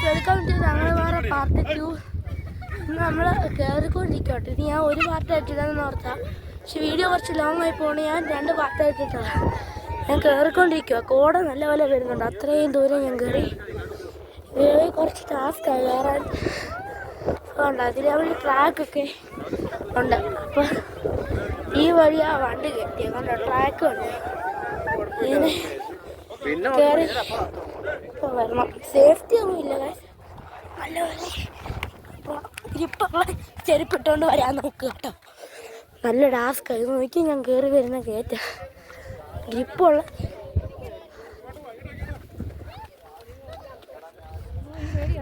Welcome to ഞങ്ങളെ part 2. നമ്മൾ കയറിക്കൊണ്ടിരിക്കട്ടെ. ഇത് ഞാൻ ഒരു പാർട്ടായിട്ടില്ലെന്ന് ഓർത്താം, പക്ഷെ വീഡിയോ കുറച്ച് ലോങ് ആയി പോകണേ. ഞാൻ 2 പാർട്ടായിട്ടിട്ടാണ്. ഞാൻ കയറിക്കൊണ്ടിരിക്കുക. കോട നല്ലപോലെ വരുന്നുണ്ട്. അത്രയും ദൂരം ഞാൻ കയറി. കുറച്ച് ടാസ്ക്കായി കയറാൻ ഉണ്ട്. അതിലവഴി ട്രാക്കൊക്കെ ഉണ്ട്. അപ്പം ഈ വഴി ആ വണ്ടി കയറ്റിയ കണ്ടോ, ട്രാക്ക് ഉണ്ട്. ഇങ്ങനെ കയറി ഇപ്പം വരണം. സേഫ്റ്റി ഒന്നും ഇല്ല. നല്ലപോലെ ഗ്രിപ്പുള്ള ചെരുപ്പിട്ടുകൊണ്ട് വരാൻ നോക്കുക കേട്ടോ. നല്ല ടാസ്ക്കായി നോക്കി. ഞാൻ കയറി വരുന്ന കയറ്റ ഗ്രിപ്പുള്ള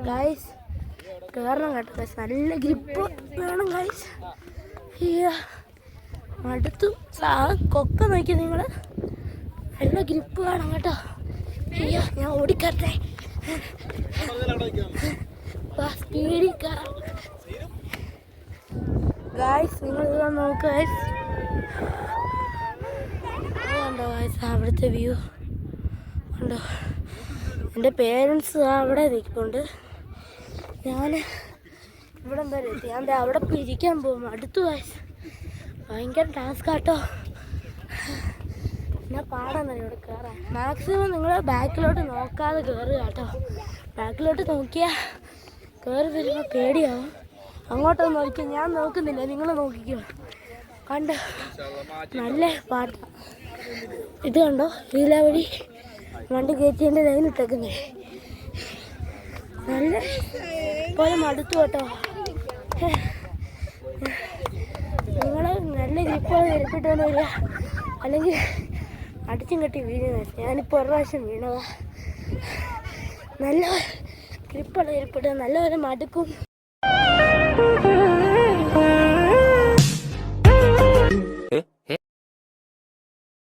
ഗൈസ് കയറണം കേട്ടോ. ഗൈസ് നല്ല ഗ്രിപ്പ് വേണം ഗൈസ്. അടുത്തു കൊക്ക നോക്കി നിങ്ങൾ. നല്ല ഗ്രിപ്പ് വേണം കേട്ടോ. അയ്യോ ഞാൻ ഓടിക്കട്ടെ. സ്പീഡിൽ കയറാം ഗൈസ്. നിങ്ങളിതാ നോക്കുക ഗൈസ്. കണ്ടോ ഗൈസ് അവിടുത്തെ വ്യൂ കണ്ടോ. എൻ്റെ പേരൻസ് അവിടെ നിൽക്കുന്നുണ്ട്. ഞാൻ ഇവിടെ വരെ എത്തി. ഞാൻ അവിടെ ഇരിക്കാൻ പോകും. അടുത്തു ഗൈസ് ഭയങ്കര ടാസ്ക് കേട്ടോ. എന്നാൽ പാടാന്നറിയാം ഇവിടെ കയറാൻ. മാക്സിമം നിങ്ങൾ ബാക്കിലോട്ട് നോക്കാതെ കയറുക കേട്ടോ. ബാക്കിലോട്ട് നോക്കിയാൽ കയറി വരുമ്പോൾ പേടിയാവും. അങ്ങോട്ടൊന്ന് നോക്കി. ഞാൻ നോക്കുന്നില്ല, നിങ്ങൾ നോക്കിക്കോ. കണ്ടോ നല്ല പാട്ടാണ് ഇത്. കണ്ടോ ഇതില വഴി വണ്ടി കയറ്റിൻ്റെ ലൈൻ ഇട്ടേക്കുന്നേ. നല്ല പോലെ മടുത്തു കേട്ടോ. നിങ്ങൾ നല്ല ഗ്രിപ്പോടെ ഇരിപ്പിട്ടൊന്നും വരിക, അല്ലെങ്കിൽ അടിച്ചും കെട്ടി വീഴുന്നത്. ഞാനിപ്പോൾ ഒരു പ്രാവശ്യം വീണതാ. നല്ല ഗ്രിപ്പുള്ള ഇരിപ്പിട്ട് നല്ലപോലെ മടുക്കും.